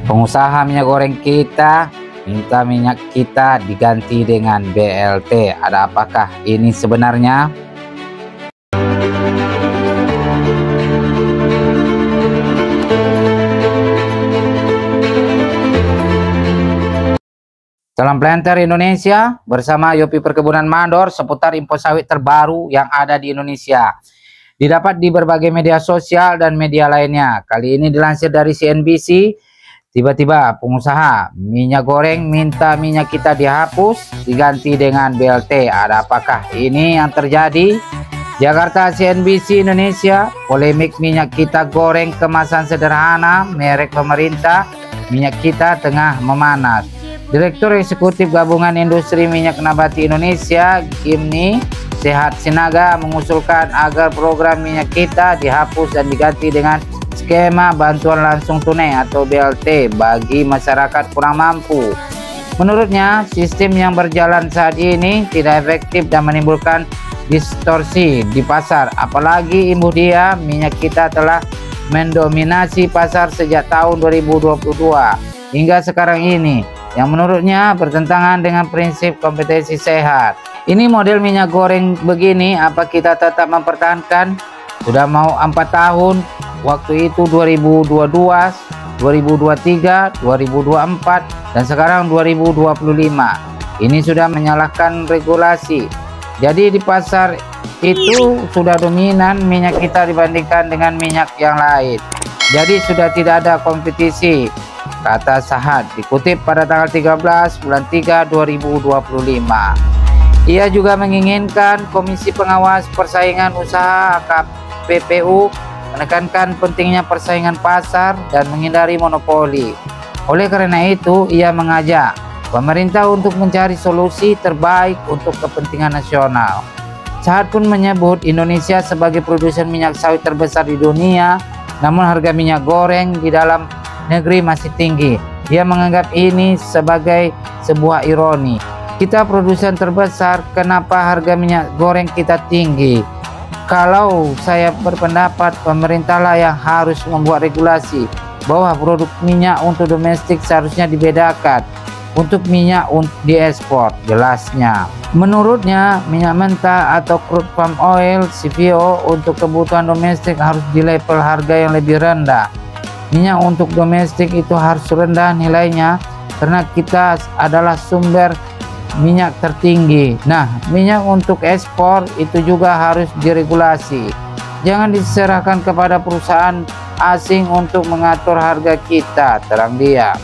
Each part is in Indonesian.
Pengusaha minyak goreng kita minta minyak kita diganti dengan BLT. Ada apakah ini sebenarnya? Salam planter Indonesia, bersama Yopi Perkebunan Mandor seputar info sawit terbaru yang ada di Indonesia. Didapat di berbagai media sosial dan media lainnya. Kali ini dilansir dari CNBC. Tiba-tiba pengusaha minyak goreng minta minyak kita dihapus diganti dengan BLT. Ada apakah ini yang terjadi? Jakarta, CNBC Indonesia. Polemik minyak kita goreng kemasan sederhana merek pemerintah, minyak kita tengah memanas. Direktur Eksekutif Gabungan Industri Minyak Nabati Indonesia, Gimni Sehat Sinaga, mengusulkan agar program minyak kita dihapus dan diganti dengan skema bantuan langsung tunai atau BLT bagi masyarakat kurang mampu. Menurutnya, sistem yang berjalan saat ini tidak efektif dan menimbulkan distorsi di pasar. Apalagi imbuh dia, minyak kita telah mendominasi pasar sejak tahun 2022 hingga sekarang ini, yang menurutnya bertentangan dengan prinsip kompetisi sehat. Ini model minyak goreng begini, apa kita tetap mempertahankan? Sudah mau 4 tahun, waktu itu 2022, 2023, 2024, dan sekarang 2025. Ini sudah menyalahkan regulasi. Jadi di pasar itu sudah dominan minyak kita dibandingkan dengan minyak yang lain. Jadi sudah tidak ada kompetisi, kata Sahat, dikutip pada tanggal 13 bulan 3 2025. Ia juga menginginkan Komisi Pengawas Persaingan Usaha KPPU menekankan pentingnya persaingan pasar dan menghindari monopoli. Oleh karena itu, ia mengajak pemerintah untuk mencari solusi terbaik untuk kepentingan nasional. Sahat pun menyebut Indonesia sebagai produsen minyak sawit terbesar di dunia, namun harga minyak goreng di dalam negeri masih tinggi. Dia menganggap ini sebagai sebuah ironi. Kita produsen terbesar, kenapa harga minyak goreng kita tinggi? Kalau saya berpendapat pemerintahlah yang harus membuat regulasi bahwa produk minyak untuk domestik seharusnya dibedakan untuk minyak diekspor, jelasnya. Menurutnya, minyak mentah atau crude palm oil CPO untuk kebutuhan domestik harus di level harga yang lebih rendah. Minyak untuk domestik itu harus rendah nilainya karena kita adalah sumber minyak tertinggi. Nah, minyak untuk ekspor itu juga harus diregulasi. Jangan diserahkan kepada perusahaan asing untuk mengatur harga kita, terang dia.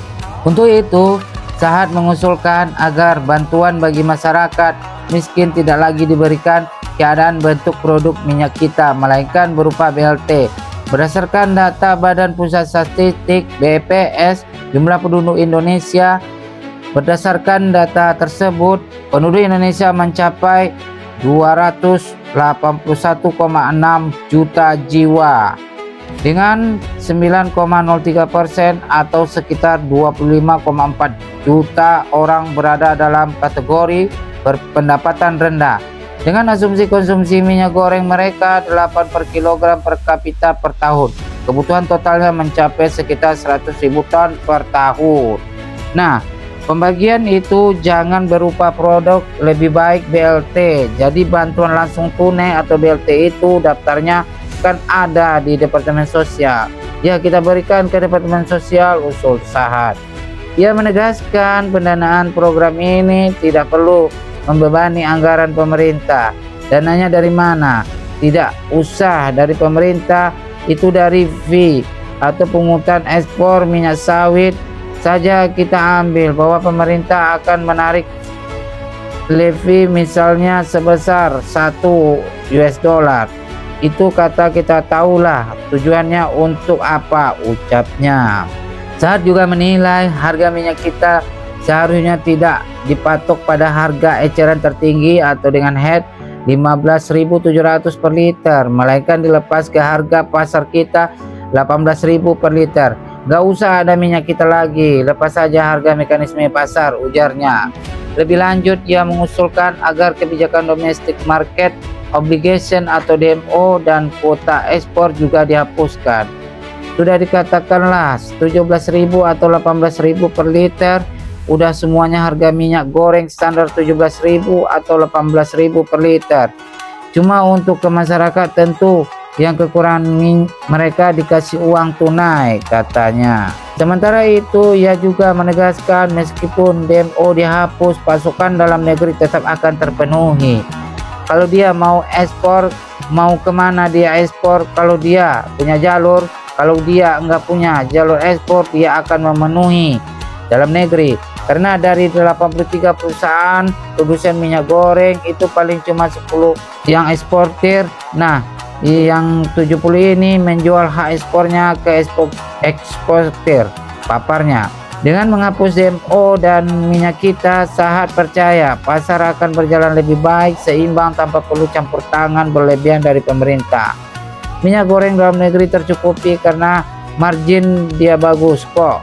Untuk itu, Sahat mengusulkan agar bantuan bagi masyarakat miskin tidak lagi diberikan keadaan bentuk produk minyak kita, melainkan berupa BLT. Berdasarkan data Badan Pusat Statistik BPS, jumlah penduduk Indonesia. Berdasarkan data tersebut, penduduk Indonesia mencapai 281,6 juta jiwa dengan 9,03% atau sekitar 25,4 juta orang berada dalam kategori berpendapatan rendah. Dengan asumsi konsumsi minyak goreng mereka 8 per kilogram per kapita per tahun, kebutuhan totalnya mencapai sekitar 100.000 ton per tahun. Nah, pembagian itu jangan berupa produk, lebih baik BLT. Jadi bantuan langsung tunai atau BLT itu daftarnya kan ada di Departemen Sosial. Ya, kita berikan ke Departemen Sosial, usul Sahat. Ia menegaskan pendanaan program ini tidak perlu membebani anggaran pemerintah. Dananya dari mana? Tidak usah dari pemerintah, itu dari fee atau pungutan ekspor minyak sawit saja kita ambil, bahwa pemerintah akan menarik levy misalnya sebesar $1. Itu kata kita tahulah tujuannya untuk apa, ucapnya. Sahat juga menilai harga minyak kita seharusnya tidak dipatok pada harga eceran tertinggi atau dengan head 15.700 per liter, melainkan dilepas ke harga pasar kita 18.000 per liter. Gak usah ada minyak kita lagi, lepas saja harga mekanisme pasar, ujarnya. Lebih lanjut, ia mengusulkan agar kebijakan domestic market obligation atau DMO dan kuota ekspor juga dihapuskan. sudah dikatakanlah 17.000 atau 18.000 per liter, udah semuanya harga minyak goreng standar 17.000 atau 18.000 per liter. Cuma untuk ke masyarakat tentu yang kekurangan mereka dikasih uang tunai katanya. Sementara itu ia juga menegaskan meskipun DMO dihapus, pasokan dalam negeri tetap akan terpenuhi. Kalau dia mau ekspor, mau kemana dia ekspor, kalau dia punya jalur, kalau dia enggak punya jalur ekspor, dia akan memenuhi dalam negeri. Karena dari 83 perusahaan produsen minyak goreng itu paling cuma 10 yang eksportir. Nah, yang 70 ini menjual hak ekspornya ke eksportir paparnya. Dengan menghapus DMO dan minyak kita, Sahat percaya pasar akan berjalan lebih baik, seimbang tanpa perlu campur tangan berlebihan dari pemerintah. Minyak goreng dalam negeri tercukupi karena margin dia bagus kok.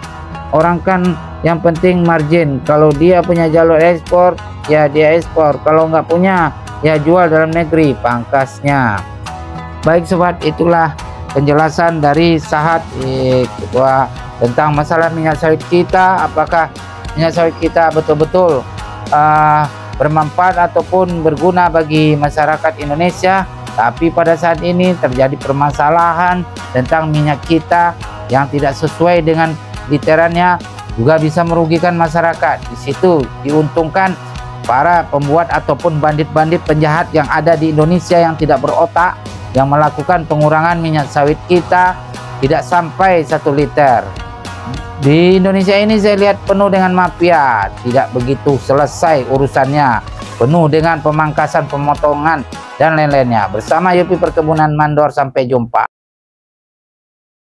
Orang kan yang penting margin. Kalau dia punya jalur ekspor, ya dia ekspor. Kalau nggak punya, ya jual dalam negeri, pangkasnya. Baik sobat, itulah penjelasan dari Sahat Ketua tentang masalah minyak sawit kita. Apakah minyak sawit kita betul-betul bermanfaat ataupun berguna bagi masyarakat Indonesia? Tapi pada saat ini terjadi permasalahan tentang minyak kita yang tidak sesuai dengan literannya, juga bisa merugikan masyarakat. Di situ diuntungkan para pembuat ataupun bandit-bandit penjahat yang ada di Indonesia yang tidak berotak, yang melakukan pengurangan minyak sawit kita tidak sampai 1 liter. Di Indonesia ini saya lihat penuh dengan mafia, tidak begitu selesai urusannya, penuh dengan pemangkasan, pemotongan dan lain-lainnya. Bersama Yopi Perkebunan Mandor, sampai jumpa.